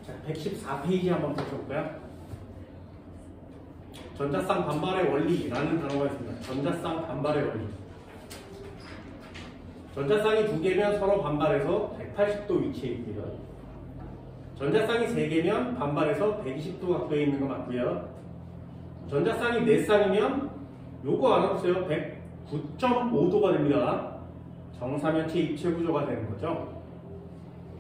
자, 114페이지 한번 보셔볼까요? 전자쌍 반발의 원리라는 단어가 있습니다. 전자쌍 반발의 원리. 전자쌍이 두 개면 서로 반발해서 180도 위치에 있고요. 전자쌍이 세 개면 반발해서 120도 각도에 있는 거 맞고요. 전자쌍이 네 쌍이면 요거 알아보세요. 109.5도가 됩니다. 정사면체 입체 구조가 되는 거죠.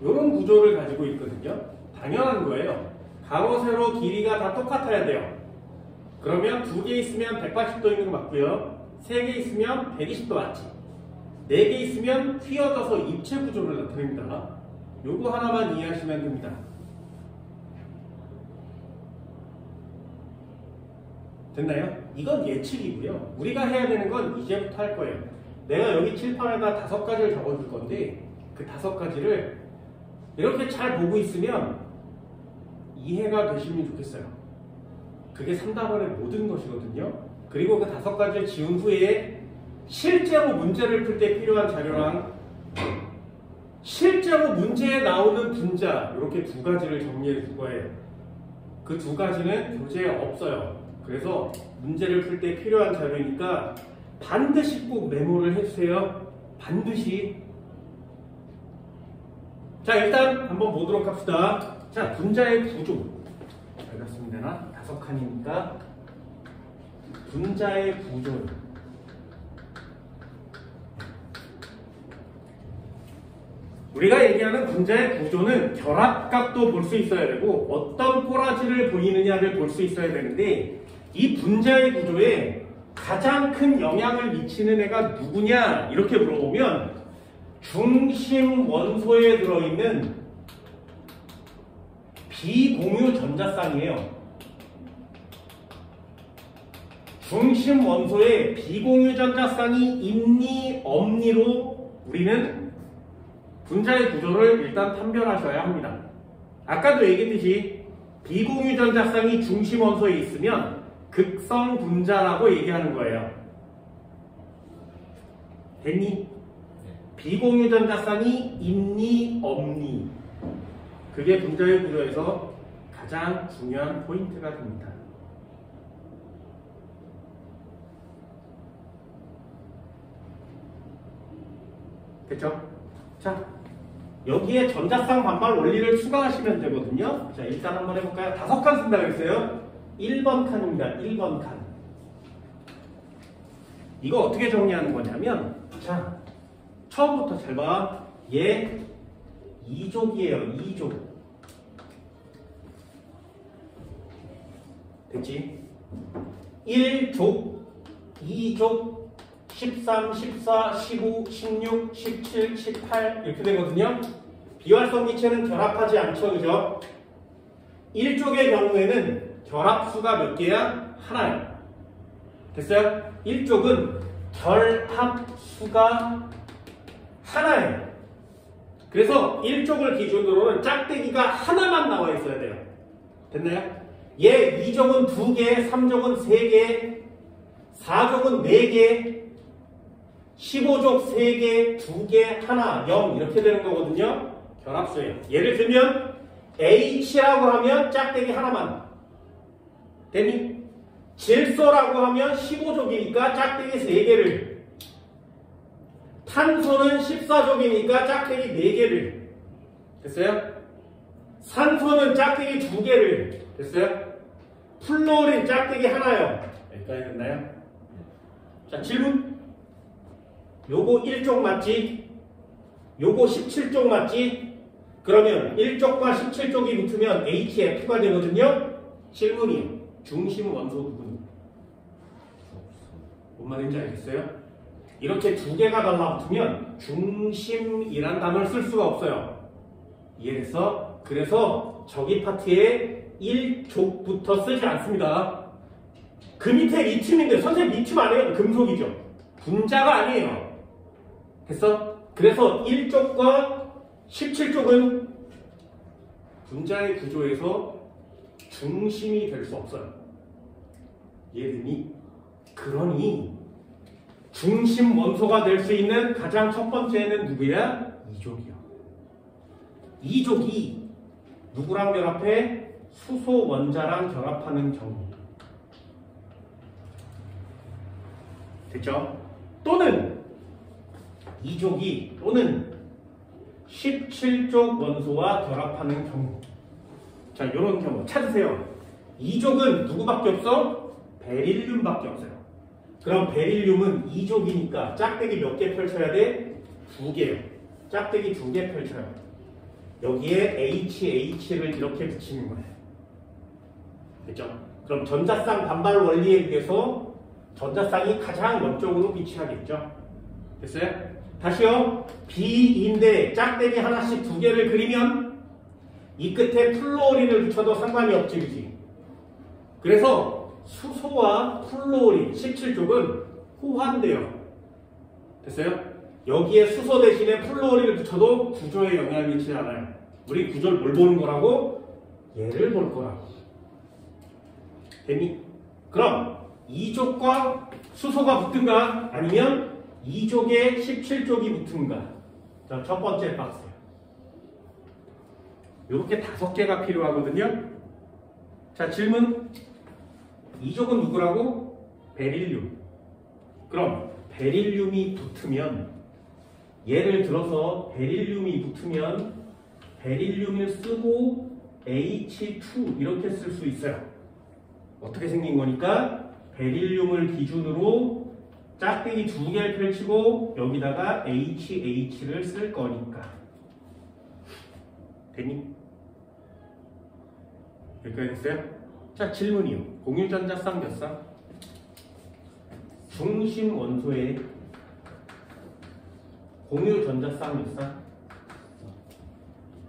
요런 구조를 가지고 있거든요. 당연한 거예요. 가로, 세로, 길이가 다 똑같아야 돼요. 그러면 두 개 있으면 180도 있는 거 맞고요. 세 개 있으면 120도 맞지. 네 개 있으면 휘어져서 입체 구조를 나타냅니다. 요거 하나만 이해하시면 됩니다. 됐나요? 이건 예측이고요. 우리가 해야 되는 건 이제부터 할 거예요. 내가 여기 칠판에다 5가지를 적어줄 건데 그 5가지를 이렇게 잘 보고 있으면 이해가 되시면 좋겠어요. 그게 3단원의 모든 것이거든요. 그리고 그 5가지를 지운 후에 실제로 문제를 풀 때 필요한 자료랑 실제로 문제에 나오는 분자 이렇게 2가지를 정리해 줄 거예요. 그 2가지는 교재에 없어요. 그래서 문제를 풀 때 필요한 자료니까 반드시 꼭 메모를 해주세요. 반드시. 자, 일단 한번 보도록 합시다. 자, 분자의 구조. 알겠습니다. 5칸이니까 분자의 구조. 우리가 얘기하는 분자의 구조는 결합각도 볼 수 있어야 되고 어떤 꼬라지를 보이느냐를 볼 수 있어야 되는데 이 분자의 구조에 가장 큰 영향을 미치는 애가 누구냐 이렇게 물어보면 중심 원소에 들어있는 비공유 전자쌍이에요. 중심 원소에 비공유 전자쌍이 있니 없니로 우리는 분자의 구조를 일단 판별하셔야 합니다. 아까도 얘기했듯이 비공유 전자쌍이 중심 원소에 있으면 극성 분자라고 얘기하는 거예요. 됐니? 비공유 전자쌍이 있니 없니? 그게 분자의 구조에서 가장 중요한 포인트가 됩니다. 됐죠? 자, 여기에 전자쌍 반발 원리를 추가하시면 되거든요. 자, 일단 한번 해볼까요? 5칸 쓴다고 했어요. 1번 칸입니다. 1번 칸. 이거 어떻게 정리하는 거냐면, 자, 처음부터 잘 봐. 얘 2족이에요. 2족. 됐지? 1족, 2족, 13, 14, 15, 16, 17, 18 이렇게 되거든요. 비활성 기체는 결합하지 않죠. 그죠? 1족의 경우에는 결합수가 몇 개야? 하나야. 됐어요? 1족은 결합수가 하나예요. 그래서 1족을 기준으로는 짝대기가 하나만 나와 있어야 돼요. 됐나요? 얘 2족은 2개, 3족은 3개, 4족은 4개, 15족 3개, 2개, 하나, 0 이렇게 되는 거거든요. 결합수예요. 예를 들면 H라고 하면 짝대기 하나만. 됐니? 질소라고 하면 15족이니까 짝대기 3개를. 탄소는 14족이니까 짝대기 4개를. 됐어요? 산소는 짝대기 2개를. 됐어요? 플로린 짝대기 하나요. 여기까지 됐나요? 자, 질문. 요거 1족 맞지? 요거 17족 맞지? 그러면 1족과 17족이 붙으면 HF가 되거든요? 질문이에요. 중심 원소 누구니? 뭔 말인지 알겠어요? 이렇게 2개가 달라붙으면 중심이란 단어를 쓸 수가 없어요. 이해됐어? 그래서 저기 파트에 1족부터 쓰지 않습니다. 그 밑에 리튬인데 선생님 리튬 아니에요? 금속이죠. 분자가 아니에요. 됐어? 그래서 1족과 17족은 분자의 구조에서 중심이 될 수 없어요. 이해되니? 그러니 중심 원소가 될 수 있는 가장 첫 번째는 누구야? 2족이요. 2족이 누구랑 결합해? 수소 원자랑 결합하는 경우. 됐죠? 또는 2족이 또는 17족 원소와 결합하는 경우. 자, 이런 경우 찾으세요. 2족은 누구밖에 없어? 베릴륨밖에 없어요. 그럼 베릴륨은 2족이니까 짝대기 몇 개 펼쳐야 돼? 2개요. 짝대기 2개 펼쳐요. 여기에 HH를 이렇게 붙이는 거예요. 됐죠? 그럼 전자쌍 반발 원리에 의해서 전자쌍이 가장 원쪽으로 위치하겠죠? 됐어요? 다시요. B인데 짝대기 하나씩 2개를 그리면 이 끝에 플로린을 붙여도 상관이 없지, 그지? 그래서 수소와 플로린 17족은 호환돼요. 됐어요? 여기에 수소 대신에 플로린을 붙여도 구조에 영향을 미치지 않아요. 우리 구조를 뭘 보는 거라고? 얘를 볼 거라고. 됐니? 그럼 2족과 수소가 붙든가 아니면 2족에 17족이 붙은가. 자, 첫 번째 박스. 이렇게 5개가 필요하거든요. 자, 질문. 2족은 누구라고? 베릴륨. 그럼 베릴륨이 붙으면, 예를 들어서 베릴륨이 붙으면 베릴륨을 쓰고 H2 이렇게 쓸 수 있어요. 어떻게 생긴 거니까 베릴륨을 기준으로 짝대기 2개를 펼치고 여기다가 HH를 쓸 거니까. 됐니? 여기까지 됐어요? 자, 질문이요. 공유전자쌍 몇 쌍? 중심 원소의 공유전자쌍 몇 쌍?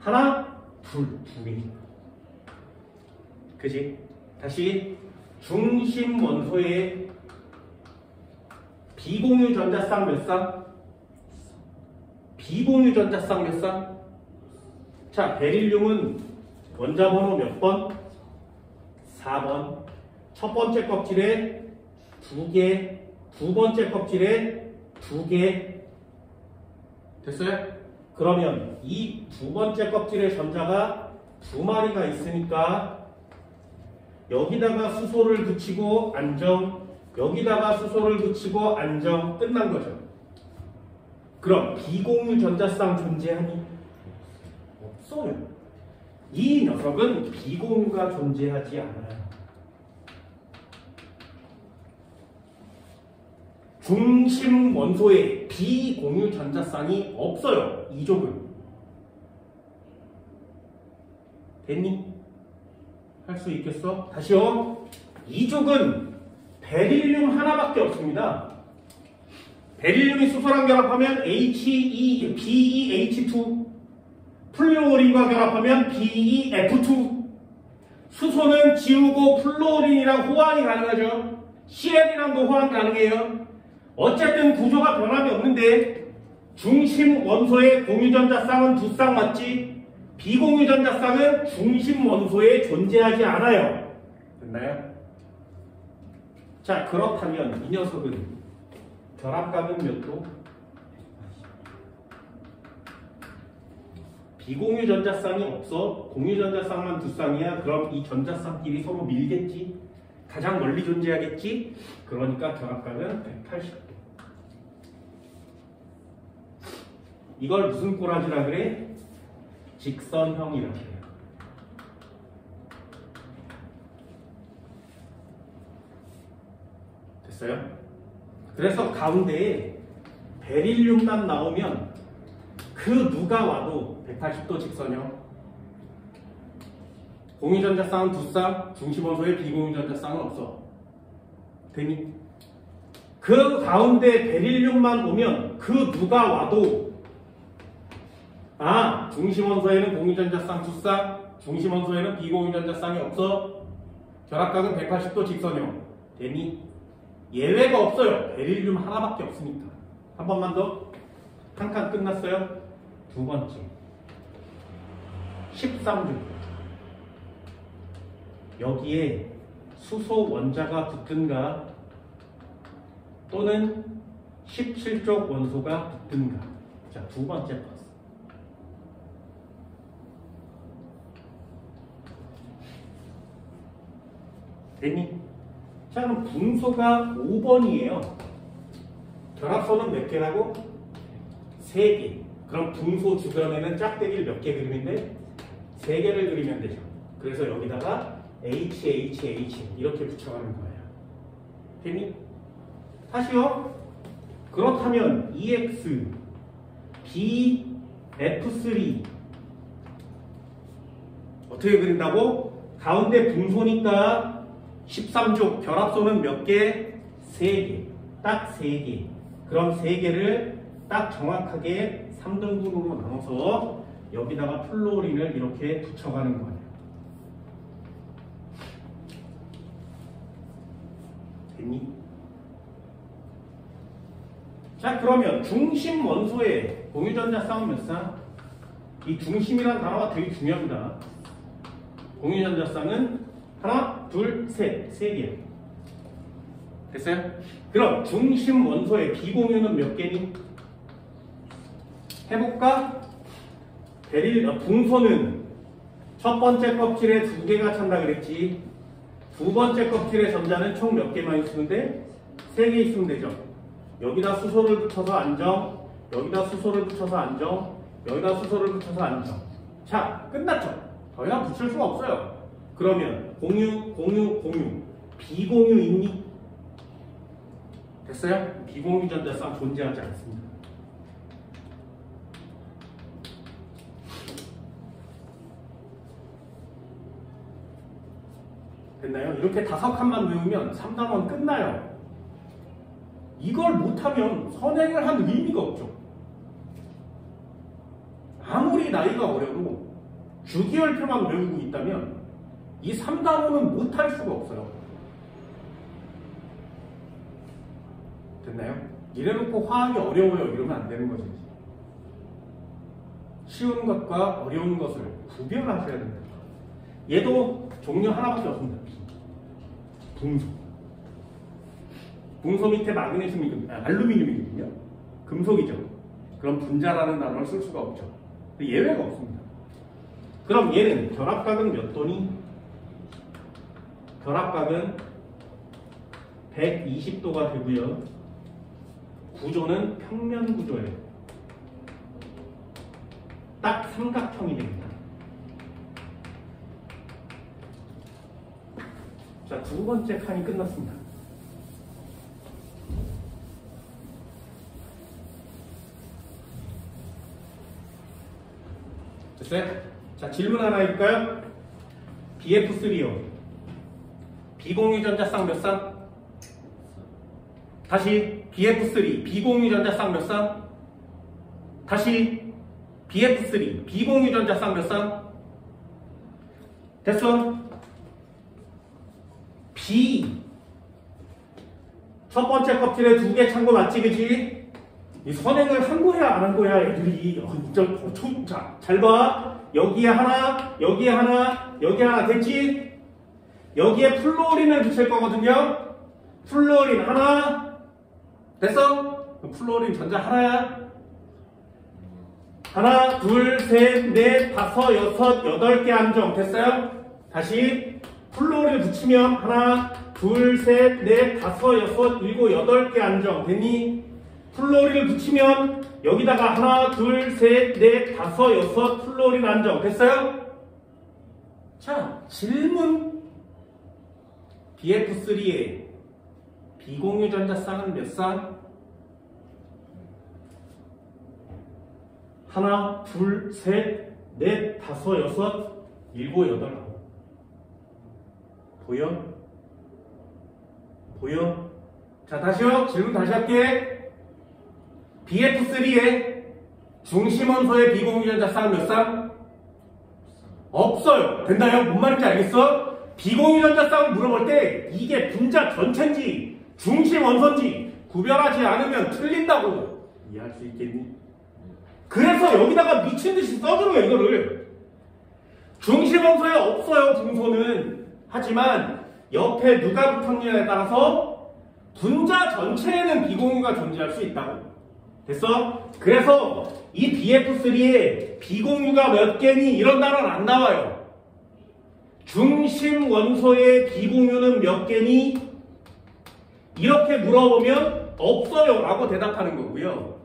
하나, 둘, 2개. 그지? 다시 중심 원소의 비공유 전자쌍 몇 쌍? 비공유 전자쌍 몇 쌍? 자, 베릴륨은 원자번호 몇 번? 4번. 첫 번째 껍질에 2개, 두 번째 껍질에 2개. 됐어요? 그러면 이 두 번째 껍질의 전자가 2마리가 있으니까 여기다가 수소를 붙이고 안정, 여기다가 수소를 붙이고 안정, 끝난 거죠. 그럼 비공유 전자쌍 존재하니? 없어요. 이 녀석은 비공유가 존재하지 않아요. 중심 원소에 비공유 전자쌍이 없어요. 2족은. 됐니? 할 수 있겠어? 다시요. 2족은 베릴륨 하나밖에 없습니다. 베릴륨이 수소랑 결합하면 BeH2, 플로린과 결합하면 BeF2. 수소는 지우고 플로린이랑 호환이 가능하죠. CL이랑도 호환 가능해요. 어쨌든 구조가 변함이 없는데 중심 원소의 공유전자쌍은 2쌍 맞지? 비공유전자쌍은 중심 원소에 존재하지 않아요. 됐나요? 자, 그렇다면 이 녀석은 결합각은 몇 도? 비공유전자쌍이 없어. 공유전자쌍만 2쌍이야. 그럼 이 전자쌍끼리 서로 밀겠지? 가장 멀리 존재하겠지? 그러니까 결합각은 180도. 이걸 무슨 꼬라지라 그래? 직선형이라 그래요. 됐어요? 그래서 가운데에 베릴륨만 나오면 그 누가 와도 180도 직선형. 공유전자쌍은 2쌍, 중심원소에 비공유전자쌍은 없어. 되니? 그 가운데 베릴륨만 오면 그 누가 와도 중심원소에는 공유전자쌍 2쌍, 중심원소에는 비공유전자쌍이 없어. 결합각은 180도 직선형. 되니? 예외가 없어요. 베릴륨 하나밖에 없으니까. 한 번만 더. 한 칸 끝났어요. 두 번째. 13중. 여기에 수소 원자가 붙든가 또는 17족 원소가 붙든가. 자, 두 번째 박스. 됐니? 자, 그럼 분소가 5번이에요. 결합선은 몇 개라고? 3개. 그럼 분소 주변에는 짝대기를 몇 개 그리면 돼? 3개를 그리면 되죠. 그래서 여기다가 H 이렇게 붙여가는 거예요. 됐니? 다시요. 그렇다면 EX, B, F3 어떻게 그린다고? 가운데 분소니까 13족, 결합선은 몇 개? 3개. 딱 3개. 그럼 3개를 딱 정확하게 3등분으로 나눠서 여기다가 플로린을 이렇게 붙여가는 거예요. 됐니? 자, 그러면 중심 원소의 공유전자쌍은 몇 쌍? 이 중심이라는 단어가 되게 중요합니다. 공유전자쌍은 하나, 둘, 셋, 3개. 됐어요? 그럼 중심 원소의 비공유는 몇 개니? 해볼까? 분소는 첫 번째 껍질에 2개가 찬다 그랬지. 두 번째 껍질의 전자는 총 몇 개만 있으면 돼? 3개 있으면 되죠. 여기다 수소를 붙여서 안정, 여기다 수소를 붙여서 안정, 여기다 수소를 붙여서 안정. 자, 끝났죠? 더 이상 붙일 수가 없어요. 그러면 공유, 비공유 있니? 됐어요? 비공유 전자쌍 존재하지 않습니다. 됐나요? 이렇게 5칸만 외우면 3단원 끝나요. 이걸 못하면 선행을 한 의미가 없죠. 아무리 나이가 어려도 주기율표만 외우고 있다면 이 3단원은 못할 수가 없어요. 됐나요? 이래놓고 화학이 어려워요 이러면 안 되는 거죠. 쉬운 것과 어려운 것을 구별하셔야 됩니다. 얘도 종류 하나밖에 없습니다. 분소. 분소 밑에 마그네슘이, 알루미늄이거든요. 금속이죠. 그럼 분자라는 단어를 쓸 수가 없죠. 예외가 없습니다. 그럼 얘는 결합각은 몇 도니? 결합각은 120도가 되고요. 구조는 평면 구조예요. 딱 삼각형이 됩니다. 자, 두 번째 칸이 끝났습니다. 됐어요? 자, 질문 하나 해볼까요? BF3요. 비공유 전자쌍 몇 쌍? 다시 BF3 비공유 전자쌍 몇 쌍? 다시 BF3 비공유 전자쌍 몇 쌍? 됐어? B 첫 번째 껍질에 2개 찬 거 맞지, 그지? 이 선행을 한 거야 안 한 거야 애들이. 자, 잘 봐. 여기에 하나, 여기에 하나, 여기에 하나. 됐지? 여기에 플로린을 붙일 거거든요. 플로린 하나. 됐어? 플로린 전자 하나야. 하나, 둘, 셋, 넷, 다섯, 여섯, 8개 안정. 됐어요? 다시 플로린을 붙이면 하나, 둘, 셋, 넷, 다섯, 여섯, 7, 8개 안정. 됐니? 플로린을 붙이면 여기다가 하나, 둘, 셋, 넷, 다섯, 여섯 플로린 안정. 됐어요? 자, 질문. BF3의 비공유 전자쌍은 몇 쌍? 하나, 둘, 셋, 넷, 다섯, 여섯, 7, 8. 보여? 보여? 자, 다시요. 질문 다시 할게. BF3의 중심원소의 비공유 전자쌍은 몇 쌍? 없어요. 된다요? 뭔 말인지 알겠어? 비공유 전자쌍을 물어볼 때 이게 분자 전체인지 중심원소인지 구별하지 않으면 틀린다고. 이해할 수 있겠니? 그래서 여기다가 미친듯이 써주는 거야 이거를. 중심원소에 없어요 분소는. 하지만 옆에 누가 붙었느냐에 따라서 분자 전체에는 비공유가 존재할 수 있다고. 됐어? 그래서 이 BF3에 비공유가 몇 개니 이런 단어는 안 나와요. 중심 원소의 비공유는 몇 개니? 이렇게 물어보면 없어요 라고 대답하는 거고요.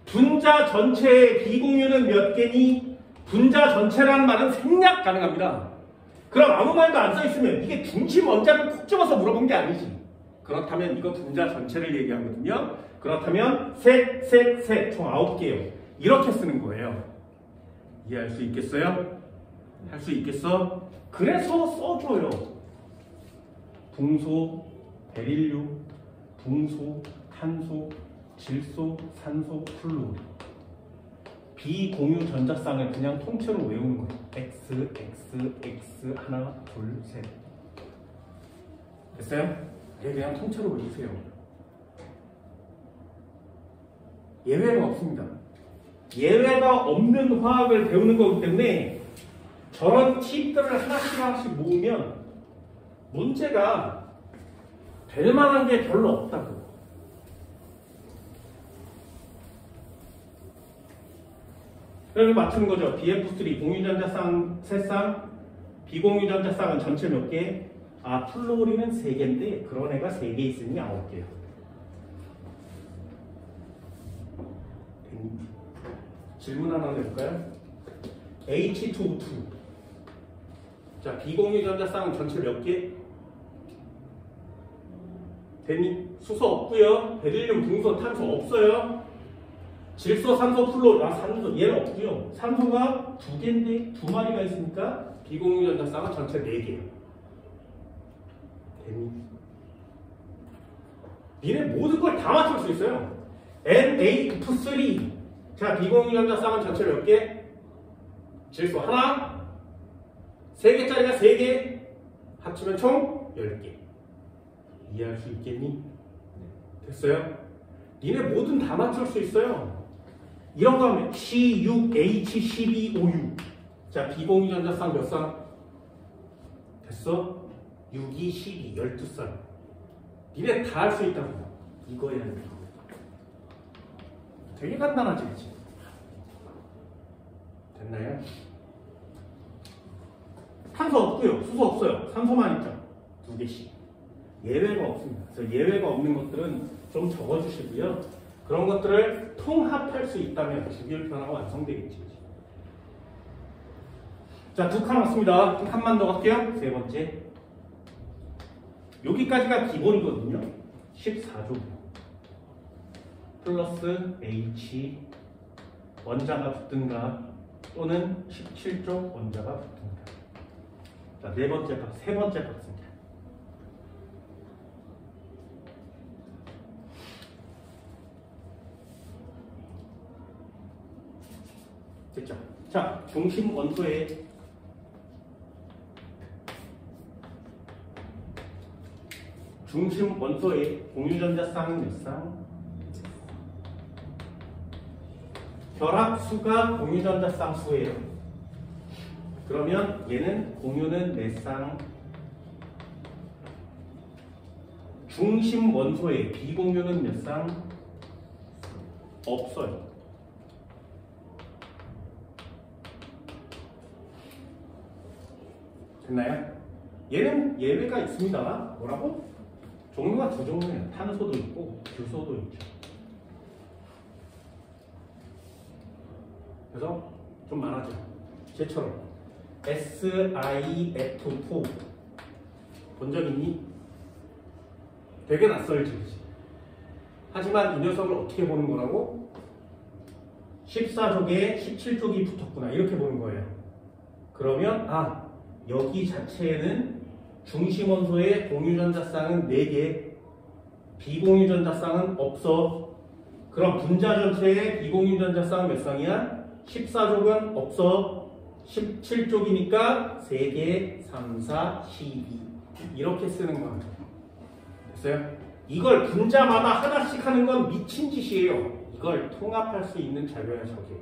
분자 전체의 비공유는 몇 개니? 분자 전체라는 말은 생략 가능합니다. 그럼 아무 말도 안 써있으면 이게 중심 원자를 콕 집어서 물어본 게 아니지. 그렇다면 이거 분자 전체를 얘기하거든요. 그렇다면 셋, 총 9개요. 이렇게 쓰는 거예요. 이해할 수 있겠어요? 할 수 있겠어? 그래서 써줘요. 붕소, 베릴륨, 붕소, 탄소, 질소, 산소, 플루오린. 비공유 전자쌍을 그냥 통째로 외우는 거예요. X, X, X, 하나, 둘, 셋. 됐어요? 그냥 통째로 외우세요. 예외가 없습니다. 예외가 없는 화학을 배우는 거기 때문에 저런 팁들을 하나씩 모으면 문제가 될 만한 게 별로 없다고. 그래서 맞추는 거죠. BF3 공유전자쌍 3쌍, 비공유전자쌍은 전체 몇 개? 아, 플로린은 3개인데 그런 애가 3개 있으니 9개요. 질문 하나 내볼까요? H2O2. 자, 비공유전자쌍은 전체 몇 개? 데미, 수소 없고요. 베릴륨, 붕소, 탄소 없어요. 질소, 산소, 플로, 산소 얘는 없고요. 산소가 2개인데 2마리가 있으니까 비공유전자쌍은 전체 4개예요. 데미. 니네 모든 걸 다 맞출 수 있어요. NAF3. 자, 비공유전자쌍은 전체 몇 개? 질소 하나, 3개짜리가 3개, 합치면 총 10개. 이해할 수 있겠니? 됐어요? 니네 뭐든 다 맞출 수 있어요. 이런 거 하면 C6H12OU. 자, 비공유전자쌍 몇 쌍? 됐어? 6, 2, 12, 12쌍. 니네 다 할 수 있다고. 이거에 하는 거. 되게 간단하지, 그치? 됐나요? 탄소 없고요. 수소 없어요. 산소만 있죠. 2개씩. 예외가 없습니다. 그래서 예외가 없는 것들은 좀 적어주시고요. 그런 것들을 통합할 수 있다면 주기율변화가 완성되겠지. 자, 2칸 왔습니다. 1칸만 더 갈게요. 3번째. 여기까지가 기본이거든요. 14조. 플러스 H 원자가 붙든가 또는 17조 원자가 붙든가. 자, 4번째 값, 3번째 값입니다. 됐죠? 자, 중심 원소의 공유전자쌍은 몇 쌍? 결합수가 공유전자쌍 수예요. 그러면 얘는 공유는 4쌍. 중심 원소의 비공유는 몇 쌍? 없어요. 됐나요? 얘는 예외가 있습니다. 뭐라고? 종류가 2종류예요. 탄소도 있고 규소도 있죠. 그래서 좀 많아져. 쟤처럼 SiF4 본 적 있니? 되게 낯설지. 하지만 이 녀석을 어떻게 보는 거라고? 14족에 17족이 붙었구나 이렇게 보는 거예요. 그러면 여기 자체에는 중심원소의 공유전자쌍은 4개, 비공유전자쌍은 없어. 그럼 분자 전체의 비공유전자쌍은 몇 쌍이야? 14족은 없어. 17족이니까 3개, 3, 4, 12 이렇게 쓰는 겁니다. 됐어요? 이걸 분자마다 하나씩 하는 건 미친 짓이에요. 이걸 통합할 수 있는 자료야 저게.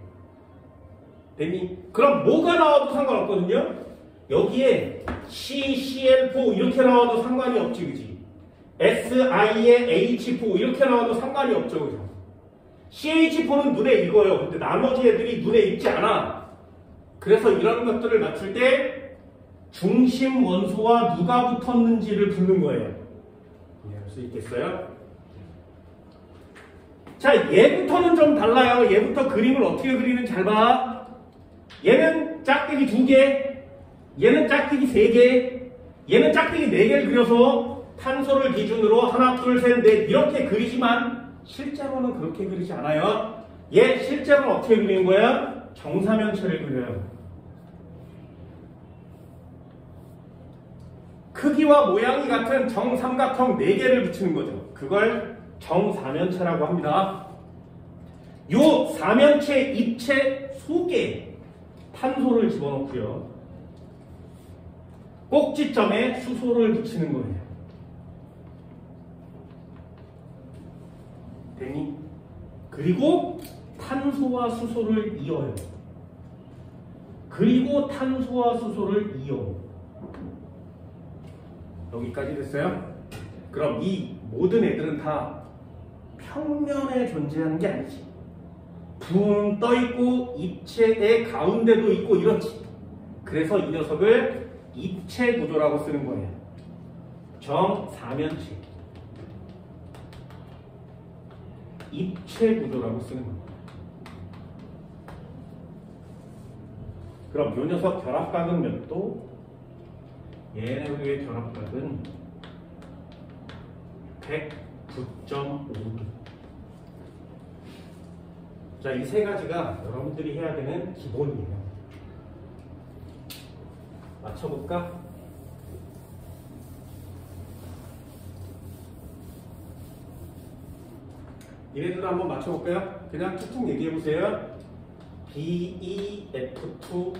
됐니? 그럼 뭐가 나와도 상관없거든요. 여기에 CCl4 이렇게 나와도 상관이 없지, 그지? SI에 H4 이렇게 나와도 상관이 없죠, 그죠? CH4는 눈에 익어요. 근데 나머지 애들이 눈에 익지 않아. 그래서 이런 것들을 맞출 때 중심 원소와 누가 붙었는지를 붓는 거예요. 이해할 수 있겠어요? 자, 얘부터는 좀 달라요. 얘부터 그림을 어떻게 그리는지 잘 봐. 얘는 짝대기 2개, 얘는 짝대기 3개, 얘는 짝대기 4개를 그려서 탄소를 기준으로 하나, 둘, 셋, 넷 이렇게 그리지만 실제로는 그렇게 그리지 않아요. 얘 실제로는 어떻게 그리는 거야? 정사면체를 그려요. 크기와 모양이 같은 정삼각형 4개를 붙이는 거죠. 그걸 정사면체라고 합니다. 요 사면체 입체 속에 탄소를 집어넣고요. 꼭지점에 수소를 붙이는 거예요. 됐니? 그리고 탄소와 수소를 이어요. 그리고 탄소와 수소를 이어. 여기까지 됐어요? 그럼 이 모든 애들은 다 평면에 존재하는 게 아니지. 붕 떠있고 입체의 가운데도 있고 이렇지. 그래서 이 녀석을 입체 구조라고 쓰는 거예요. 정사면체. 입체 구조라고 쓰는 겁니다. 그럼 이 녀석 결합각은 몇 도? 얘네의 결합각은 109.5도. 자, 이 세 가지가 여러분들이 해야 되는 기본이에요. 맞춰볼까? 얘네들도 한번 맞춰볼까요? 그냥 툭툭 얘기해보세요. BeF2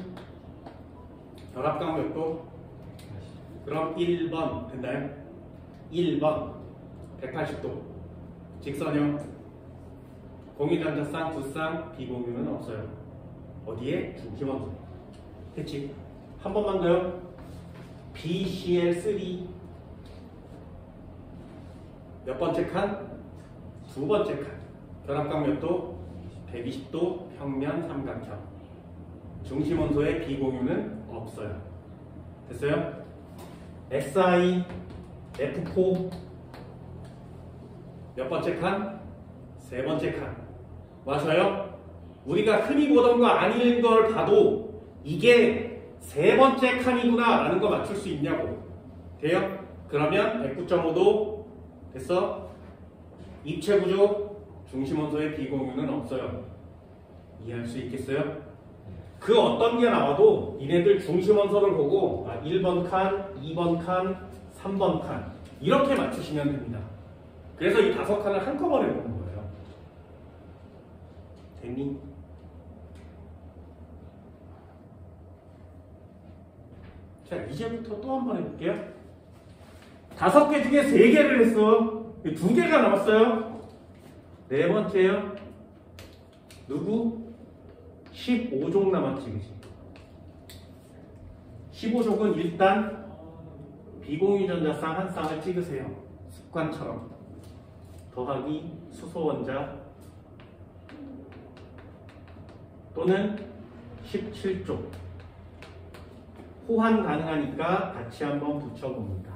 결합각 몇 도? 그럼 1번 된다요? 1번 180도 직선형 공유전자쌍, 두쌍, 비공유는 없어요. 어디에? 중심원소. 됐지? 한 번만 더요. BCl3 몇 번째 칸? 두 번째 칸. 결합각 몇 도? 120도 평면 삼각형. 중심원소의 비공유는 없어요. 됐어요? SI F4 몇 번째 칸? 세 번째 칸. 맞아요? 우리가 흔히 보던 거 아닌 걸 봐도 이게 세 번째 칸이구나 라는 거 맞출 수 있냐고. 돼요? 그러면 109.5도 됐어? 입체 구조 중심원소의 비공유는 없어요. 이해할 수 있겠어요? 그 어떤 게 나와도 니네들 중심원소를 보고 1번 칸, 2번 칸, 3번 칸 이렇게 맞추시면 됩니다. 그래서 이 5칸을 한꺼번에 보는 거예요. 됐니? 자, 이제부터 또 한 번 해볼게요. 5개 중에 3개를 했어. 2개가 남았어요. 네 번째요. 누구? 15족 남았지, 그치? 15족은 일단 비공유전자쌍 한 쌍을 찍으세요. 습관처럼. 더하기 수소원자 또는 17족. 호환 가능하니까 같이 한번 붙여봅니다.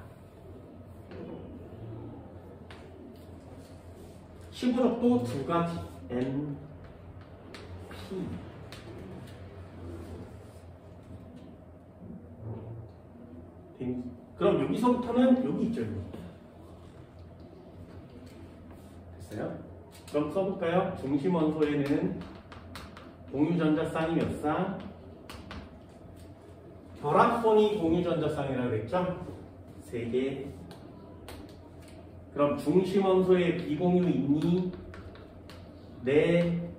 15족도 두 가지. N, P. 그럼 여기서부터는 여기 있죠. 여기. 됐어요? 그럼 써볼까요? 중심원소에는 공유전자쌍이 몇 쌍? 결합선이 공유전자쌍이라고 그랬죠? 3개. 그럼 중심원소에 비공유 있니? 네.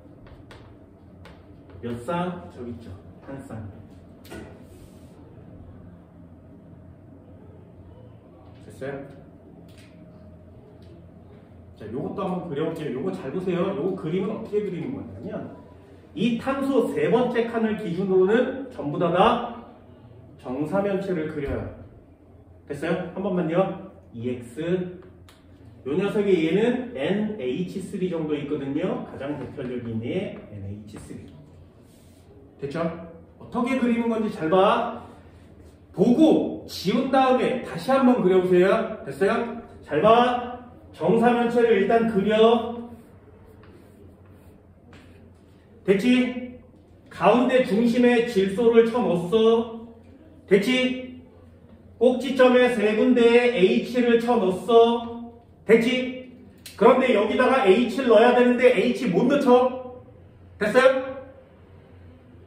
몇 쌍? 저기 있죠. 한 쌍. 됐어요? 자, 요것도 한번 그려볼게요. 요거 잘 보세요. 요거 그림은 어떻게 그리는 거냐면 이 탄소 세 번째 칸을 기준으로는 전부 다 정사면체를 그려요. 됐어요? 한 번만요. EX 요 녀석의 얘는 NH3 정도 있거든요. 가장 대표적인 애 NH3. 됐죠? 어떻게 그리는 건지 잘 봐. 보고 지운 다음에 다시 한번 그려보세요. 됐어요? 잘 봐. 정사면체를 일단 그려. 됐지? 가운데 중심에 질소를 쳐넣었어. 됐지? 꼭지점에 세 군데에 H를 쳐넣었어. 됐지? 그런데 여기다가 H를 넣어야 되는데 H 못 넣죠? 됐어요?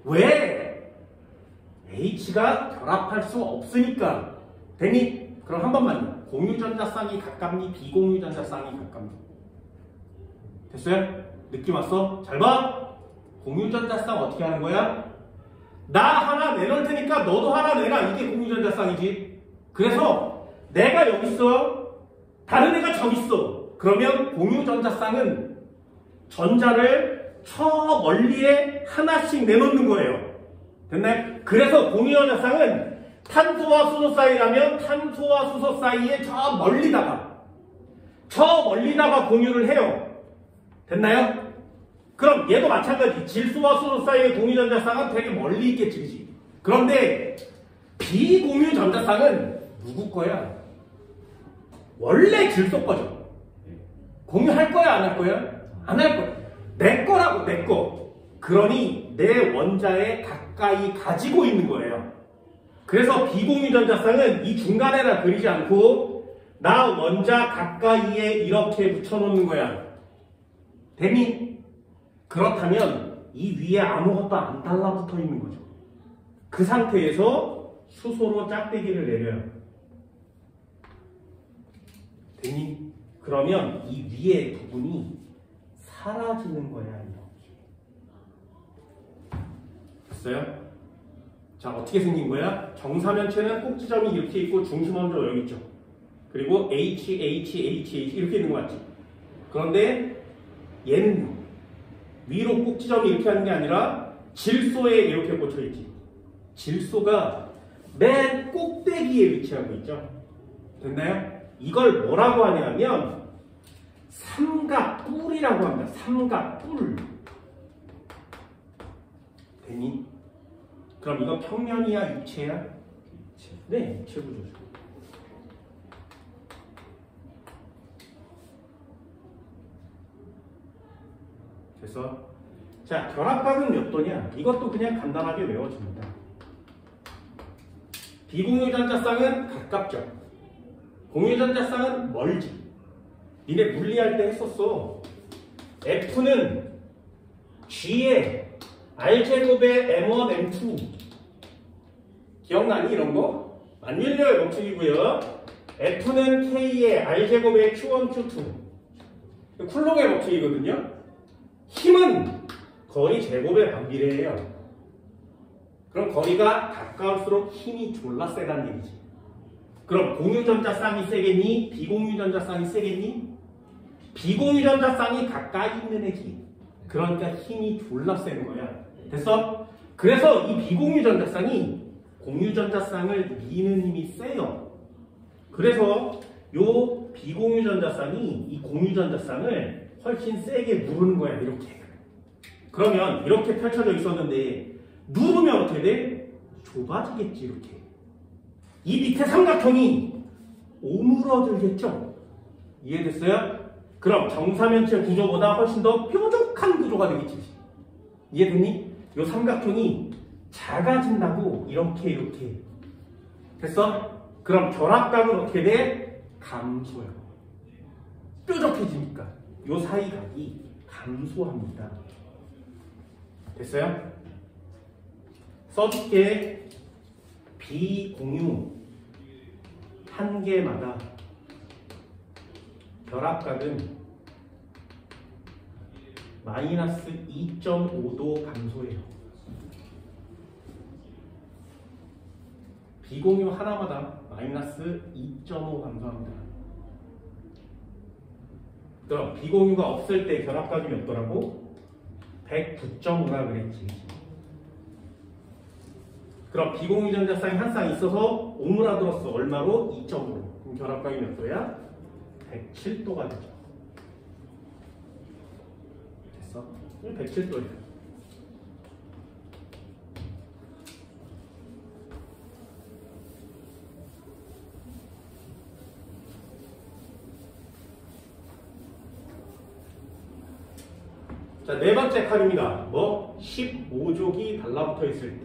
왜? H가 결합할 수 없으니까. 됐니? 그럼 한 번만요. 공유전자쌍이 가깝니? 비공유전자쌍이 가깝니? 됐어요? 느낌 왔어? 잘 봐! 공유전자쌍 어떻게 하는 거야? 나 하나 내놓을 테니까 너도 하나 내라. 이게 공유전자쌍이지. 그래서 내가 여기 있어. 다른 애가 저기 있어. 그러면 공유전자쌍은 전자를 저 멀리에 하나씩 내놓는 거예요. 됐나요? 그래서 공유전자쌍은 탄소와 수소 사이라면 탄소와 수소 사이에 저 멀리다가 공유를 해요. 됐나요? 그럼 얘도 마찬가지. 질소와 수소 사이의 공유전자쌍은 되게 멀리 있겠지, 그치? 그런데 비공유전자쌍은 누구 거야? 원래 질소 거죠. 공유할 거야, 안 할 거야? 안 할 거야. 내 거라고, 내 거. 그러니 내 원자에 가까이 가지고 있는 거예요. 그래서 비공유전자쌍은 이 중간에다 그리지 않고 나 원자 가까이에 이렇게 붙여놓는 거야. 됐니? 그렇다면 이 위에 아무것도 안 달라붙어 있는 거죠. 그 상태에서 수소로 짝대기를 내려요. 됐니? 그러면 이 위에 부분이 사라지는 거야. 이렇게. 됐어요? 자, 어떻게 생긴 거야? 정사면체는 꼭지점이 이렇게 있고 중심 원자 여기 있죠. 그리고 H 이렇게 있는 거 같지? 그런데 얘는 위로 꼭지점이 이렇게 하는 게 아니라 질소에 이렇게 꽂혀 있지. 질소가 맨 꼭대기에 위치하고 있죠. 됐나요? 이걸 뭐라고 하냐면 삼각뿔이라고 합니다. 삼각뿔. 됐니? 그럼 이거 평면이야, 입체야? 네, 입체 구조죠. 그래서 자, 결합각은 몇 도냐? 이것도 그냥 간단하게 외워줍니다. 비공유전자쌍은 가깝죠. 공유전자쌍은 멀지. 니네 물리할 때 했었어. F는 G에 R제곱에 M1, M2. 기억나니 이런 거? 만밀려의 법칙이고요. F는 K에 R제곱에 Q1, Q2. 쿨록의 법칙이거든요. 힘은 거리 제곱에 반비례해요. 그럼 거리가 가까울수록 힘이 졸라 세다는 얘기지. 그럼 공유전자쌍이 세겠니? 비공유전자쌍이 세겠니? 비공유전자쌍이 가까이 있는 애지. 그러니까 힘이 졸라 센 거야. 됐어? 그래서 이 비공유전자쌍이 공유전자쌍을 미는 힘이 세요. 그래서 요 비공유전자쌍이 이 공유전자쌍을 훨씬 세게 누르는 거야. 이렇게. 그러면 이렇게 펼쳐져 있었는데 누르면 어떻게 돼? 좁아지겠지. 이렇게. 이 밑에 삼각형이 오므러들겠죠? 이해됐어요? 그럼 정사면체 구조보다 훨씬 더 뾰족한 구조가 되겠지. 이해됐니? 이 삼각형이 작아진다고. 이렇게. 됐어? 그럼 결합각은 어떻게 돼? 감소요. 뾰족해지니까 이 사이각이 감소합니다. 됐어요? 써줄게. 비공유 한 개마다 결합각은 마이너스 2.5도 감소해요. 비공유 하나마다 마이너스 2.5 감소합니다. 그럼 비공유가 없을 때 결합각이 몇 도라고? 109.5라 그랬지. 그럼 비공유전자쌍이 한 쌍 있어서 오므라들었어. 얼마로? 2.5로. 그럼 결합각이 몇 도야? 107도가 되죠. 됐어? 107도야. 자, 네 번째 칸입니다. 뭐 15족이 달라붙어 있을 때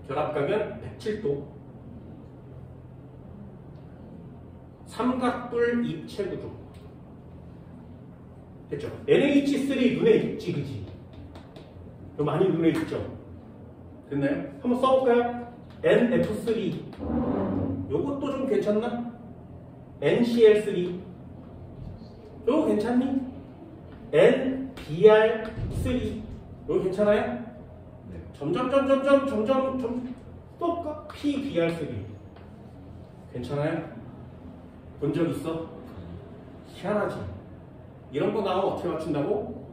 결합각은 107도. 삼각뿔 입체 구조. 됐죠? NH3 눈에 익지, 그지? 이거 많이 눈에 익죠? 됐나요? 한번 써볼까요? NF3. 요것도 좀 괜찮나? NCl3. 요거 괜찮니? NBr3. 요거 괜찮아요? 네. 점점 똑같 PBr3. 괜찮아요? 본 적 있어? 희한하지? 이런 거 나오면 어떻게 맞춘다고?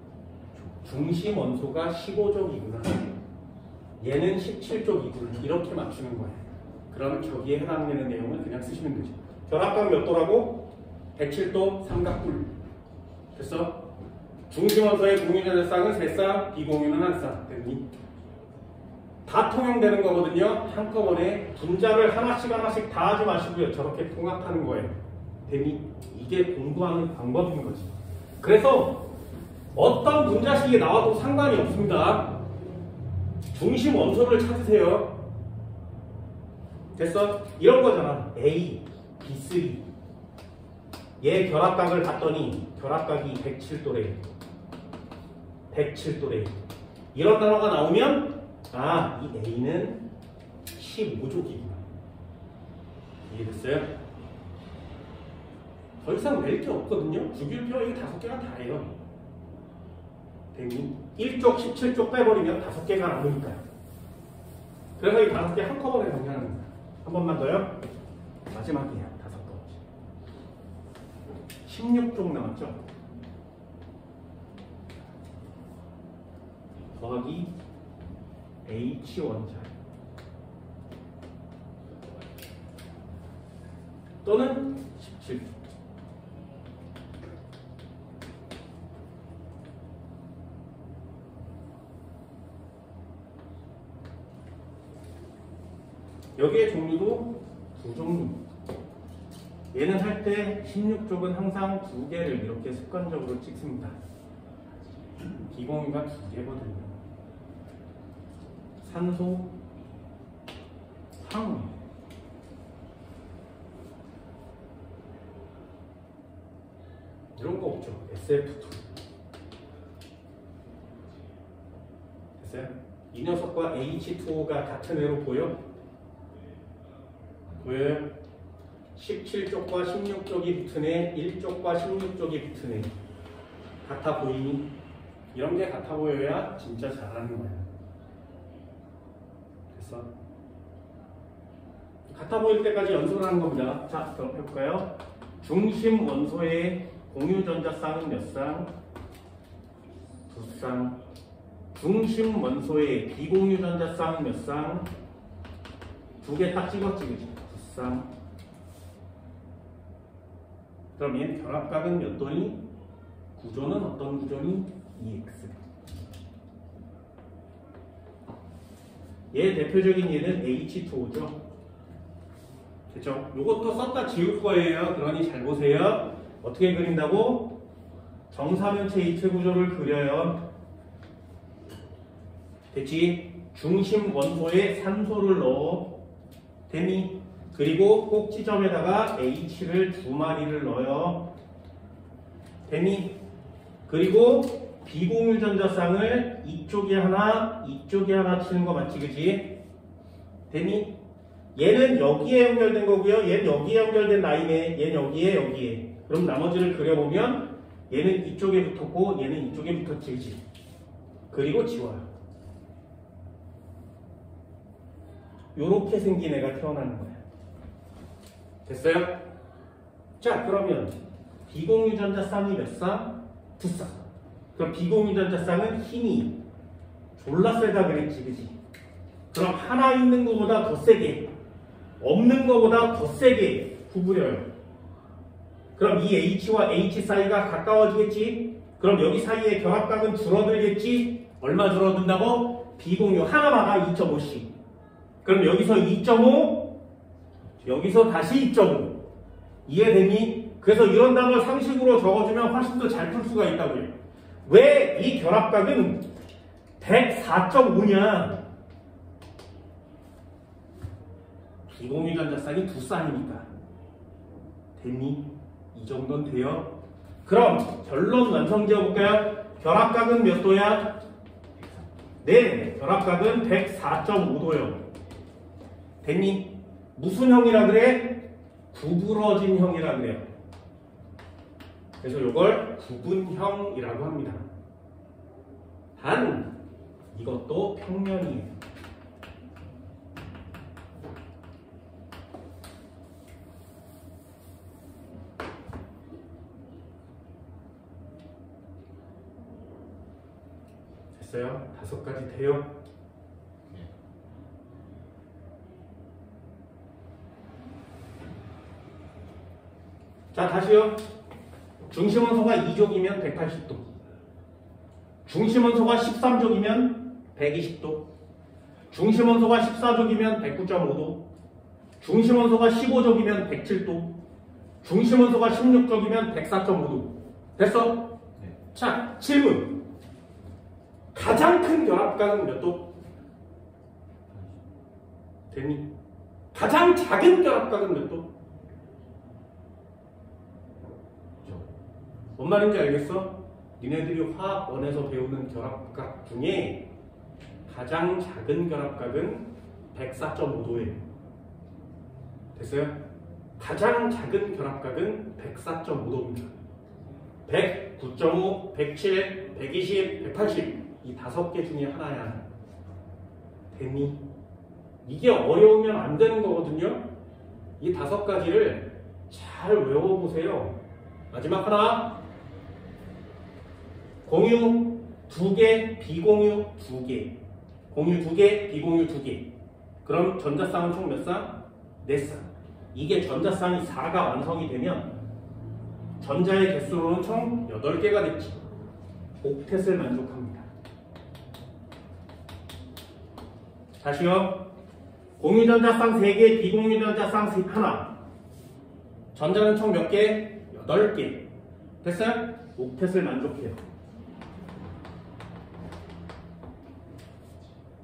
중심 원소가 15족이구나. 얘는 17족이구나. 이렇게 맞추는 거예요. 그럼 거기에 해당되는 내용을 그냥 쓰시면 되죠. 결합각 몇 도라고? 107도 삼각뿔. 됐어? 중심 원소의 공유전자쌍은 3쌍, 비공유는 1쌍. 됐니? 다 통용되는 거거든요. 한꺼번에 분자를 하나씩 다 하지 마시고요. 저렇게 통합하는 거예요. 됐니? 이게 공부하는 방법인 거지. 그래서 어떤 분자식이 나와도 상관이 없습니다. 중심 원소를 찾으세요. 됐어? 이런 거잖아. A, B3. 얘 결합각을 봤더니 결합각이 107도래. 107도래. 이런 단어가 나오면 아, 이 A는 15족이구나. 이해됐어요? 더 이상 낼 게 없거든요. 주기율표 이게 5개가 다예요. 됐니? 1쪽, 17쪽 빼버리면 5개가 남으니까요. 그래서 이 5개 한꺼번에 정리하는 거예요. 한 번만 더요. 마지막이야. 5번. 16쪽 남았죠? 더하기 H 원자 또는 17쪽. 여기의 종류도 두 종류. 얘는 할 때 16족은 항상 2개를 이렇게 습관적으로 찍습니다. 비공유가 2개거든요. 산소, 황. 이런 거 없죠. SF2. 됐어요? 이 녀석과 H2O가 같은 애로 보여? 보여요? 17쪽과 16쪽이 붙은 애, 1쪽과 16쪽이 붙은 애. 같아 보이니? 이런 게 같아 보여야 진짜 잘하는 거야. 됐어? 같아 보일 때까지 연습을 하는 겁니다. 자, 그럼 해볼까요? 중심 원소의 공유전자쌍은 몇 쌍? 2쌍. 중심 원소의 비공유전자쌍은 몇 쌍? 2개 딱 찍었지, 그치? 2쌍. 그럼 얘 결합각은 몇 도니? 구조는 어떤 구조니? EX. 얘 대표적인 얘는 H2O죠. 됐죠? 요것도 썼다 지울 거예요. 그러니 잘 보세요. 어떻게 그린다고? 정사면체 입체 구조를 그려요. 됐지? 중심 원소에 산소를 넣어. 됐니? 그리고 꼭 지점에다가 H를 2마리를 넣어요. 됐니? 그리고 비공유 전자쌍을 이쪽에 하나, 이쪽에 하나 치는 거 맞지, 그지? 됐니? 얘는 여기에 연결된 거고요. 얘는 여기에 연결된 라인에, 얘는 여기에, 여기에. 그럼 나머지를 그려보면 얘는 이쪽에 붙었고 얘는 이쪽에 붙었지, 그지? 그리고 지워요. 요렇게 생긴 애가 태어나는 거야. 됐어요? 자, 그러면 비공유전자 쌍이 몇 쌍? 2쌍. 그럼 비공유전자 쌍은 힘이 졸라 세다 그랬지, 그지? 그럼 하나 있는 것보다 더 세게, 없는 것보다 더 세게 구부려요. 그럼 이 H와 H 사이가 가까워지겠지? 그럼 여기 사이의 결합각은 줄어들겠지? 얼마 줄어든다고? 비공유 하나마다 2.5씩. 그럼 여기서 2.5, 여기서 다시 2.5. 이해되니? 그래서 이런 단어를 상식으로 적어주면 훨씬 더 잘 풀 수가 있다고요. 왜 이 결합각은 104.5냐? 비공유 전자쌍이 두 쌍이니까. 됐니? 이 정도는 돼요. 그럼 결론 완성 지어볼까요? 결합각은 몇 도야? 네, 결합각은 104.5도요. 됐니? 무슨 형이라 그래? 구부러진 형이라 그래요. 그래서 이걸 구분형이라고 합니다. 단 이것도 평면이에요. 됐어요? 5가지 돼요? 자, 다시요. 중심원소가 2족이면 180도. 중심원소가 13족이면 120도. 중심원소가 14족이면 109.5도. 중심원소가 15족이면 107도. 중심원소가 16족이면 104.5도. 됐어? 네. 자, 질문. 가장 큰 결합각은 몇 도? 됐니? 가장 작은 결합각은 몇 도? 뭔 말인지 알겠어? 니네들이 화학원에서 배우는 결합각 중에 가장 작은 결합각은 104.5도예요. 됐어요? 가장 작은 결합각은 104.5도입니다. 100, 9.5, 107, 120, 180 이 5개 중에 하나야. 됐니? 이게 어려우면 안 되는 거거든요. 이 5가지를 잘 외워보세요. 마지막 하나. 공유 2개, 비공유 2개. 공유 2개, 비공유 2개. 그럼 전자쌍은 총 몇 쌍? 4쌍. 이게 전자쌍이 4가 완성이 되면 전자의 개수로는 총 8개가 됐지. 옥텟을 만족합니다. 다시요. 공유 전자쌍 3개, 비공유 전자쌍 1. 전자는 총 몇 개? 8개. 됐어요? 옥텟을 만족해요.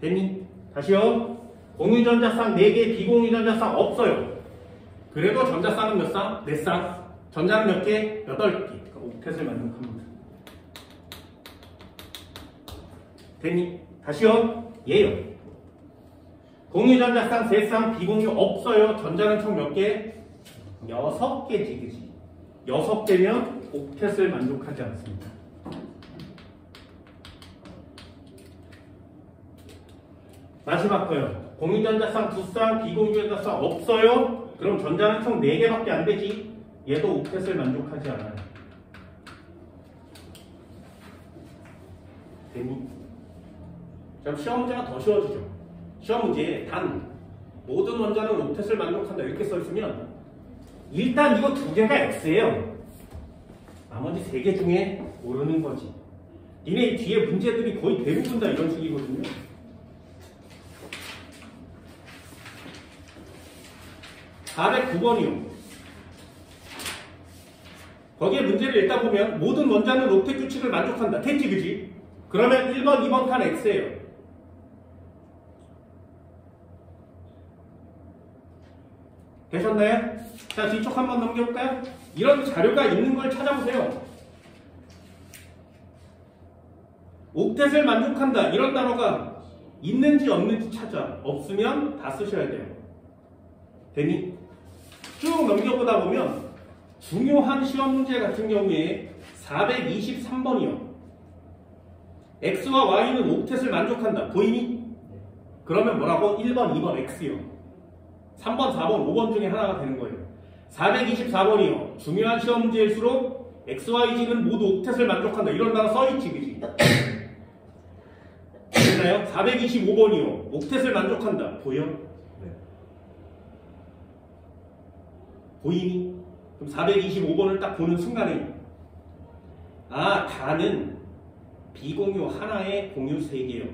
됐니? 다시요. 공유전자쌍 4개, 비공유전자쌍 없어요. 그래도 전자쌍은 몇 쌍? 4쌍. 전자는 몇 개? 8개. 그러니까 옥텟을 만족합니다. 됐니? 다시요. 얘요. 공유전자쌍 3쌍, 비공유 없어요. 전자는 총 몇 개? 6개지, 그지? 6개면 옥텟을 만족하지 않습니다. 마지막 거요. 공유전자쌍 2쌍, 비공유전자쌍 없어요? 그럼 전자는 총 4개밖에 안 되지? 얘도 옥텟을 만족하지 않아요. 됐니? 그럼 시험 문제가 더 쉬워지죠. 시험 문제에 단 모든 원자는 옥텟을 만족한다 이렇게 써있으면 일단 이거 2개가 X예요. 나머지 3개 중에 고르는 거지. 니네 뒤에 문제들이 거의 대부분 다 이런 식이거든요. 409번이요. 거기에 문제를 읽다 보면 모든 원자는 옥텟 규칙을 만족한다. 됐지, 그지? 그러면 1번, 2번 칸 X예요. 되셨나요? 자, 뒤쪽 한번 넘겨볼까요? 이런 자료가 있는 걸 찾아보세요. 옥텟을 만족한다. 이런 단어가 있는지 없는지 찾아. 없으면 다 쓰셔야 돼요. 되니? 쭉 넘겨보다 보면 중요한 시험 문제 같은 경우에 423번이요. X와 Y는 옥텟을 만족한다. 보이니? 그러면 뭐라고? 1번, 2번 X요. 3번, 4번, 5번 중에 하나가 되는 거예요. 424번이요. 중요한 시험 문제일수록 X, Y지는 모두 옥텟을 만족한다. 이런 단어 써있지, 그지? 됐나요? 425번이요. 옥텟을 만족한다. 보여? 네. 보이니? 그럼 425번을 딱 보는 순간에 아, 다는 비공유 하나에 공유 3개요.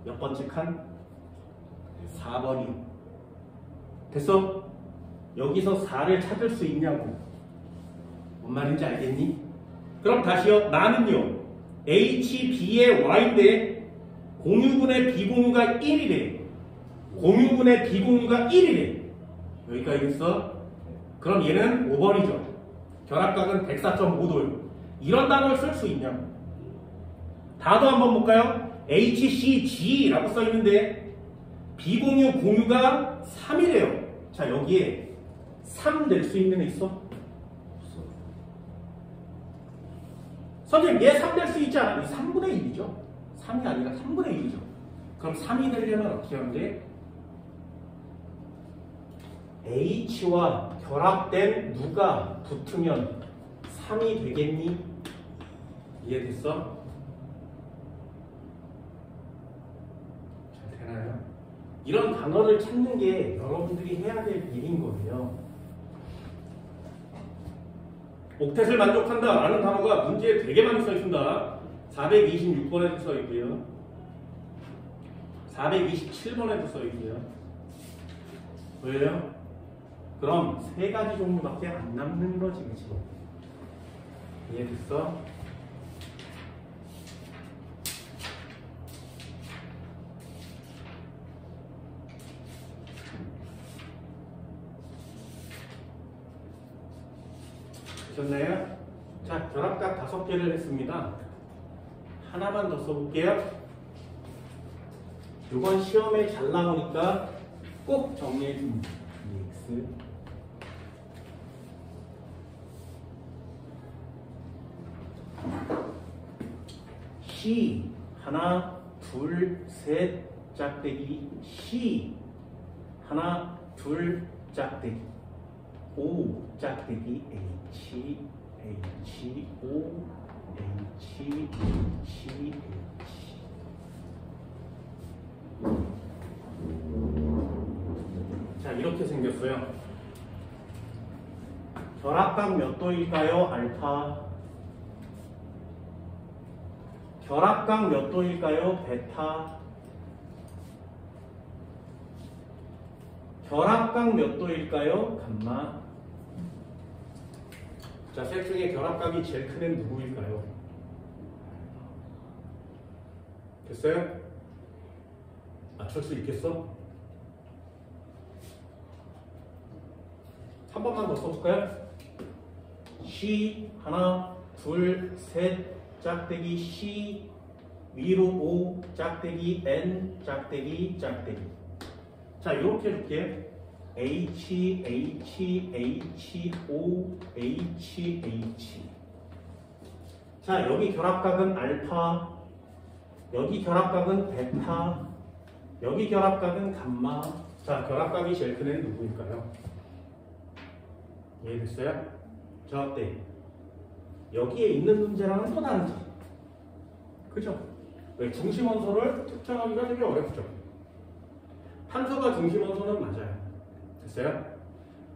몇 번째 칸? 4번이요. 됐어? 여기서 4를 찾을 수 있냐고. 뭔 말인지 알겠니? 그럼 다시요. 나는요. HB의 Y인데 공유분의 비공유가 1이래. 공유분의 비공유가 1이래. 여기까지 됐어? 그럼 얘는 5번이죠. 결합각은 104.5도요. 이런 단어를 쓸 수 있냐? 다도 한번 볼까요? HCG라고 써있는데 비공유 공유가 3이래요. 자, 여기에 3 낼 수 있는 애 있어? 없어. 선생님, 얘 3 낼 수 있지 않아? 3분의 1이죠. 3이 아니라 3분의 1이죠. 그럼 3이 되려면 어떻게 하면 돼? H와 결합된 누가 붙으면 3이 되겠니? 이해됐어? 잘 되나요? 이런 단어를 찾는 게 여러분들이 해야 될 일인 거예요. 옥텟을 만족한다 라는 단어가 문제에 되게 많이 써있습니다. 426번에도 써있고요. 427번에도 써있고요. 왜요? 그럼 세 가지 종류밖에 안 남는 거지, 그치? 이해됐어? 되셨나요? 자, 결합각 5개를 했습니다. 하나만 더 써볼게요. 이건 시험에 잘 나오니까 꼭 정리해 줍니다. EX C 하나 둘 셋 짝대기 C 하나 둘 짝대기 O 짝대기 H H O H H H 자, 이렇게 생겼어요. 결합각 몇 도일까요? 알파. 결합각 몇 도일까요? 베타. 결합각 몇 도일까요? 감마. 자, 셋 중에 결합각이 제일 큰 애는 누구일까요? 됐어요? 맞출 수 있겠어? 한 번만 더 써볼까요? C 하나 둘 셋 짝대기 C 위로 O 짝대기 N 짝대기 짝대기. 자, 이렇게 해줄게요. H H H O H H. 자, 여기 결합각은 알파, 여기 결합각은 베타, 여기 결합각은 감마. 자, 결합각이 제일 큰 애는 누구일까요? 이해됐어요? 자, 어때? 여기에 있는 문제랑은 또 다르지. 그죠? 왜 중심 원소를 특정하기가 되게 어렵죠. 탄소가 중심 원소는 맞아요. 됐어요?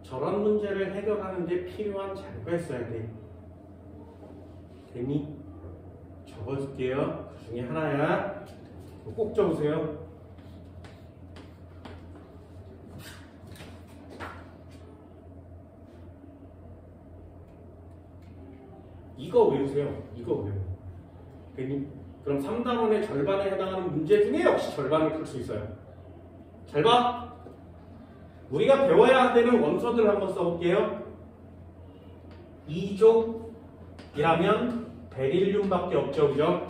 저런 문제를 해결하는 데 필요한 자료가 있어야 돼. 됐니? 적어줄게요. 그 중에 하나야. 꼭 적으세요. 이거 외우세요. 이거 외워. 됐니? 그럼 3단원의 절반에 해당하는 문제 중에 역시 절반을 풀 수 있어요. 잘 봐. 우리가 배워야 되는 원소들을 한번 써볼게요. 2족이라면 베릴륨밖에 없죠. 그죠?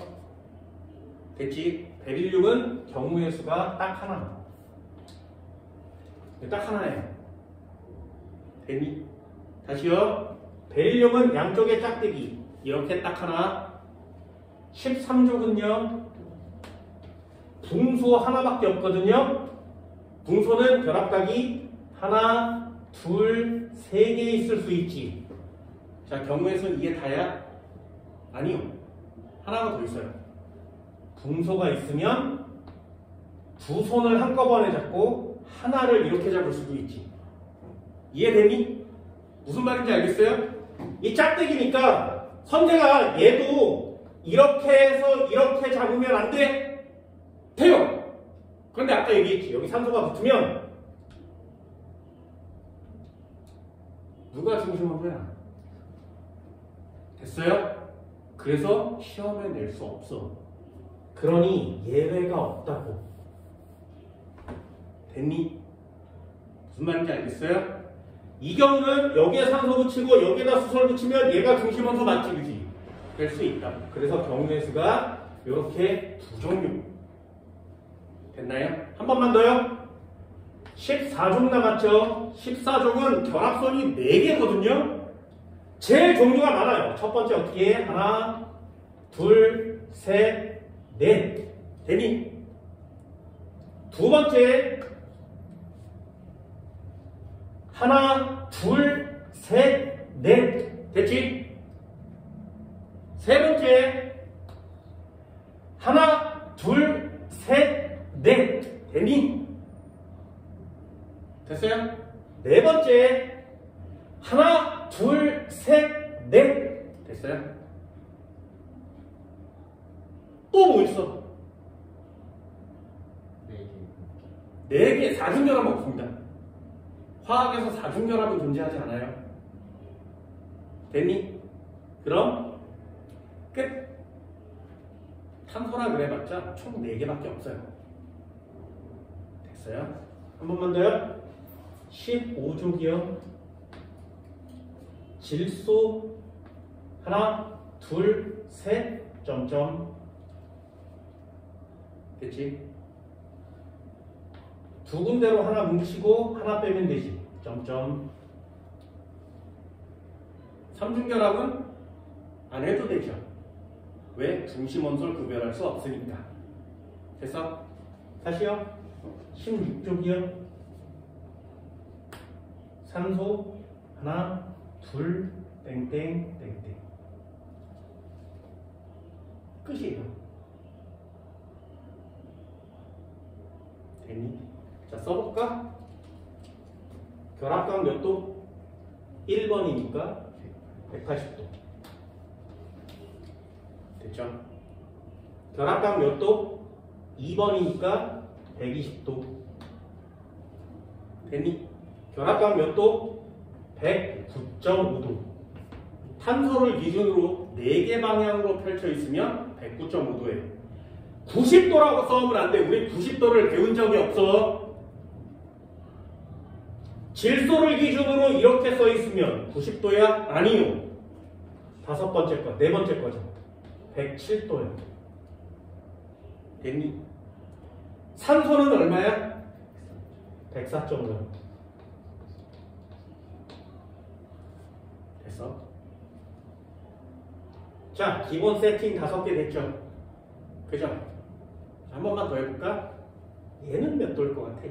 됐지? 베릴륨은 경우의 수가 딱 하나. 딱 하나예요. 됐니? 다시요. 베릴륨은 양쪽의 짝대기 이렇게 딱 하나. 13족은요 붕소 하나밖에 없거든요. 붕소는 결합각이 하나, 둘, 세 개 있을 수 있지. 자, 경우의 수는 이게 다야? 아니요. 하나가 더 있어요. 붕소가 있으면 두 손을 한꺼번에 잡고 하나를 이렇게 잡을 수도 있지. 이해되니? 무슨 말인지 알겠어요? 이 짝대기니까 선재가 얘도 이렇게 해서 이렇게 잡으면 안 돼? 돼요! 그런데 아까 얘기했지. 여기 산소가 붙으면 누가 중심원소야? 됐어요? 그래서 시험에 낼 수 없어. 그러니 예외가 없다고. 됐니? 무슨 말인지 알겠어요? 이 경우는 여기에 산소 붙이고 여기에다 수소를 붙이면 얘가 중심원소 맞지, 그지? 될 수 있다. 그래서 경우의 수가 이렇게 두 종류. 됐나요? 한 번만 더요. 14종 남았죠? 14종은 결합선이 4개거든요? 제일 종류가 많아요. 첫 번째 어떻게 해? 하나, 둘, 셋, 넷. 되니? 두 번째 하나, 둘, 셋, 넷. 됐지? 세 번째 하나, 둘, 셋, 넷. 되니? 됐어요? 네 번째 하나, 둘, 셋, 넷. 됐어요? 또 뭐 있어? 4개. 4중결합 없습니다. 화학에서 4중결합은 존재하지 않아요. 됐니? 그럼 끝. 탄소라 그래봤자 총 4개밖에 없어요. 됐어요? 한 번만 더요. 15종이요. 질소 하나, 둘, 셋, 점점. 됐지? 두 군데로 하나 뭉치고 하나 빼면 되지. 점점. 3중결합은 안 해도 되죠. 왜? 중심원소를 구별할 수 없으니까. 됐어? 다시요. 16쪽이요. 산소 하나, 둘, 땡땡, 땡땡. 끝이에요. 됐니? 자, 써볼까? 결합각 몇 도? 1번이니까 180도. 됐죠? 결합각 몇 도? 2번이니까 120도. 됐니? 결합각 몇 도? 109.5도. 탄소를 기준으로 4개 방향으로 펼쳐 있으면 109.5도예요. 90도라고 써오면 안 돼. 우리 90도를 배운 적이 없어. 질소를 기준으로 이렇게 써 있으면 90도야? 아니요. 다섯 번째 거, 네 번째 거죠. 107도야. 됐니? 산소는 얼마야? 104.5. 됐어? 자, 기본 세팅 5개 됐죠? 그죠? 한 번만 더 해볼까? 얘는 몇 도일 것 같아?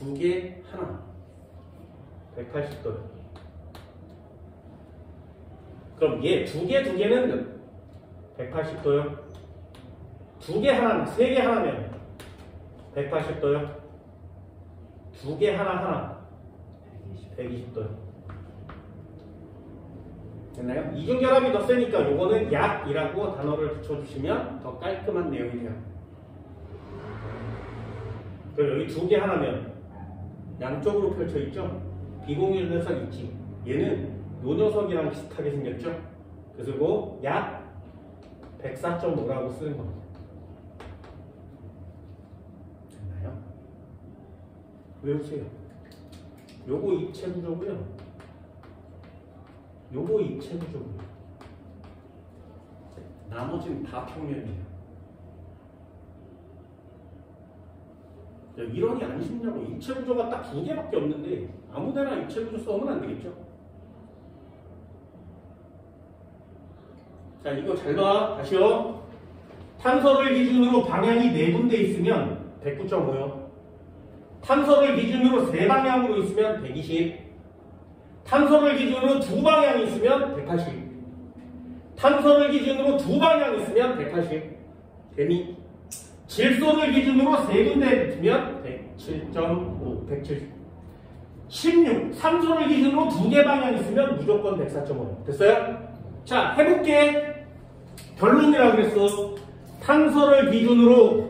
2개, 하나. 180도요. 그럼 얘 2개는 180도요. 2개 하나는, 3개 하나면 180도요. 2개 하나 120도요. 됐나요? 이중결합이 더 세니까 요거는 약이라고 단어를 붙여주시면 더 깔끔한 내용이 돼요. 그럼 여기 2개 하나면 양쪽으로 펼쳐있죠? 비공유 녀석 있지? 얘는 요 녀석이랑 비슷하게 생겼죠? 그래서 이거 약 104.5라고 쓰는 겁니다. 됐나요? 외우세요. 요거 입체 구조고요. 요거 입체 구조고요. 나머지는 다 평면이에요. 이론이 안 쉽냐고. 입체 구조가 딱 2개밖에 없는데 아무데나 입체 구조 써오면 안 되겠죠? 자, 이거 잘 봐. 다시요. 탄소를 기준으로 방향이 4군데 있으면 109.5요. 탄소를 기준으로 3방향으로 있으면 120. 탄소를 기준으로 2방향이 있으면 180. 탄소를 기준으로 2방향이 있으면 180. 되니? 질소를 기준으로 3군데 붙으면 107.5, 170. 16. 산소를 기준으로 2개 방향이 있으면 무조건 104.5. 됐어요? 자, 해볼게. 결론이라고 그랬어. 탄소를 기준으로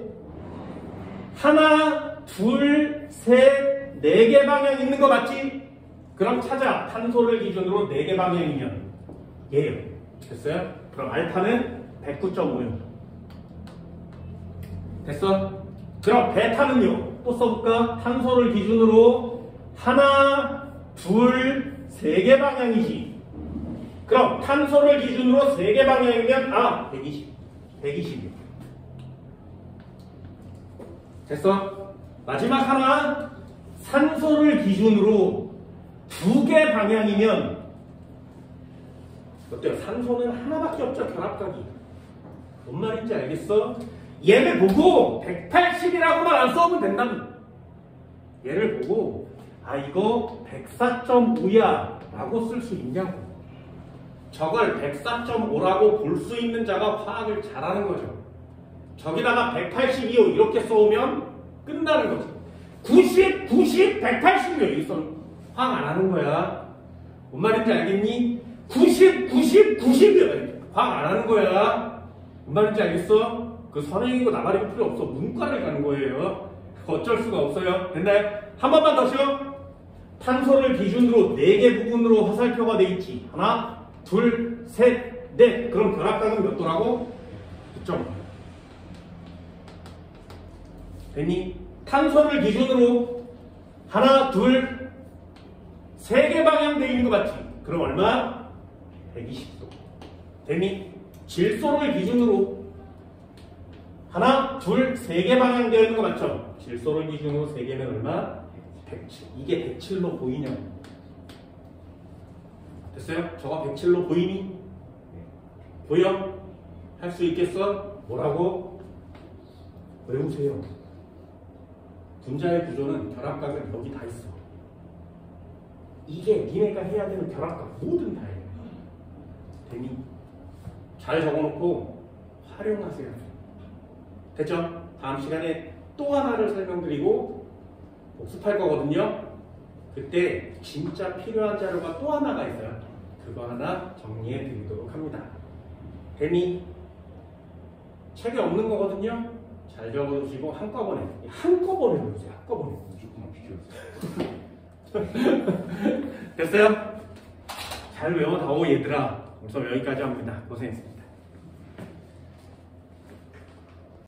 하나, 둘, 셋, 4개 방향 있는 거 맞지? 그럼 찾아. 탄소를 기준으로 4개 방향이면 얘요. 됐어요? 그럼 알파는 109.5요. 됐어? 그럼 베타는요? 또 써볼까? 탄소를 기준으로 하나, 둘, 세 개 방향이지. 그럼 탄소를 기준으로 세 개 방향이면 120이요. 됐어? 마지막 하나, 산소를 기준으로 두 개 방향이면 어때요? 산소는 하나밖에 없죠, 결합각이. 뭔 말인지 알겠어? 얘를 보고 180이라고만 안 써오면 된다고. 얘를 보고 이거 104.5야 라고 쓸 수 있냐고. 저걸 104.5라고 볼 수 있는 자가 화학을 잘하는 거죠. 저기다가 182요 이렇게 써오면 끝나는 거지. 90, 90, 180이요 여기서 화학 안 하는 거야. 뭔 말인지 알겠니? 90, 90, 90이요 화학 안 하는 거야. 뭔 말인지 알겠어? 그 선행이고 나발이고 필요 없어. 문과를 가는 거예요. 어쩔 수가 없어요. 됐나요? 한 번만 더 쉬어. 탄소를 기준으로 4개 부분으로 화살표가 돼 있지. 하나, 둘, 셋, 넷. 그럼 결합각은 몇 도라고? 9.5. 됐니? 탄소를 기준으로 하나, 둘, 세 개 방향 돼 있는 거 맞지? 그럼 얼마? 120도. 됐니? 질소를 기준으로 하나, 둘, 세 개 방향 되어 있는 거 맞죠? 질소를 기준으로 세 개는 얼마? 107. 이게 107로 보이냐고. 됐어요? 저거 107로 보이니? 보여? 할 수 있겠어? 뭐라고? 외우세요. 분자의 구조는 결합각은 여기 다 있어. 이게 니네가 해야 되는 결합각 뭐든 다 해. 되니? 잘 적어놓고 활용하세요. 됐죠? 다음 시간에 또 하나를 설명드리고 복습할 거거든요. 그때 진짜 필요한 자료가 또 하나가 있어요. 그거 하나 정리해 드리도록 합니다. 되니? 책에 없는 거거든요. 잘 적어두시고 한꺼번에 넣으세요. 한꺼번에. 됐어요? 잘 외워다오 얘들아. 그래서 여기까지 합니다. 고생했습니다.